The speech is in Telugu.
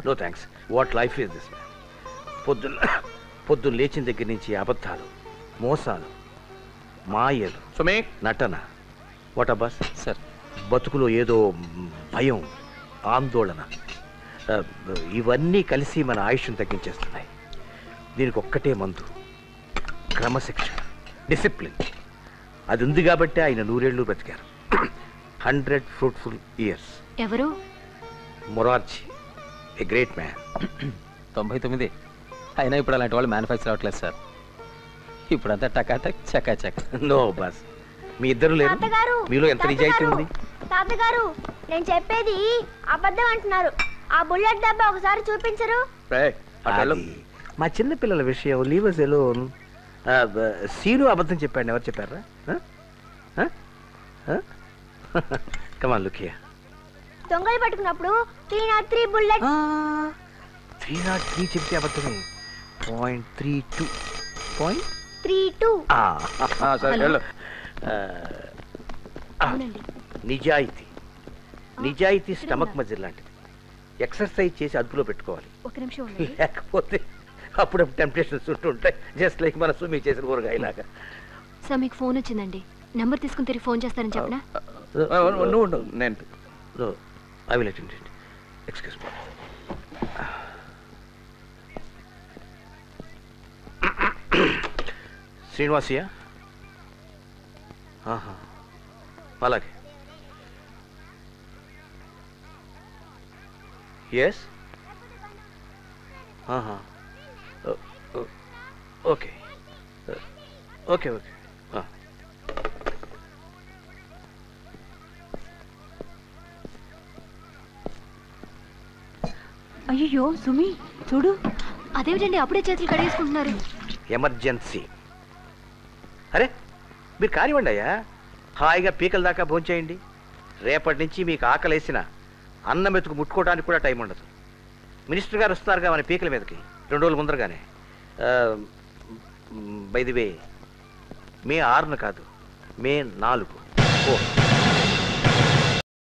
No thanks. What life is this? పొద్దున్న లేచిన దగ్గర నుంచి అబద్ధాలు, మోసాలు, మాయలు, నటన. What Abbas sir? బతుకులో ఏదో భయం, ఆందోళన, ఇవన్నీ కలిసి మన ఆయుష్ను తగ్గించేస్తున్నాయి. దీనికి ఒక్కటే మందు, క్రమశిక్షణ, డిసిప్లిన్. అది ఉంది కాబట్టి ఆయన 100 ఏళ్ళు బ్రతికారు. 100 ఫ్రూట్ఫుల్ ఇయర్స్. ఎవరు? Morarji, a great man. 99 అయినా ఇప్పుడు అలాంటి వాళ్ళు మ్యానుఫ్యాక్చర్ అవ్వట్లేదు సార్. ఇప్పుడంతా టకాటక్ చకాచక్. నో బాస్, మీ ఇద్దరు లేరు, మీలో ఎంత నిజాయితీ ఉంది? తాతగారు, నేను చెప్పేది అబద్ధం అంటున్నారు. ఆ బుల్లెట్ డబ్బా ఒకసారి చూపించరు? మా చిన్న పిల్లల విషయం, లీవ్ us alone. సీను అబద్ధం చెప్పాడు, ఎవరు చెప్పారా? కమాన్ లుక్ హియర్. దొంగలు పట్టుకున్నప్పుడు 303 బుల్లెట్. 303 చెప్తే అబద్ధమే. 0.32 నిజాయితీ. నిజాయితీ స్టమక్ మజిల్ లాంటిది. ఎక్సర్సైజ్ చేసి అదుపులో పెట్టుకోవాలి. లేకపోతే అప్పుడప్పుడు టెంప్టేషన్స్ ఉంటుంటాయి. జస్ట్ లైక్ మన సుమి చేసిన ఊరగాయలాగా. సార్, మీకు ఫోన్ వచ్చిందండి. నెంబర్ తీసుకుని తిరిగి ఫోన్ చేస్తారని చెప్పనా? నేను I will attend it. Excuse me. Srinivasayya, అలాగే. Yes, okay okay okay. అయ్యో సుమి, చూడు. అదేమిటండి అప్పుడే చేతులు కడిగేసుకుంటున్నారు? ఎమర్జెన్సీ. అరే, మీరు కానివ్వండి అయ్యా, హాయిగా పీకల దాకా భోంచేయండి. రేపటి నుంచి మీకు ఆకలేసిన అన్నం మెతుకు ముట్టుకోవడానికి కూడా టైం ఉండదు. మినిస్టర్ గారు వస్తున్నారుగా మన పీకల మీదకి 2 రోజుల ముందరగానే. బై ది వే, మే 6 కాదు, మే 4.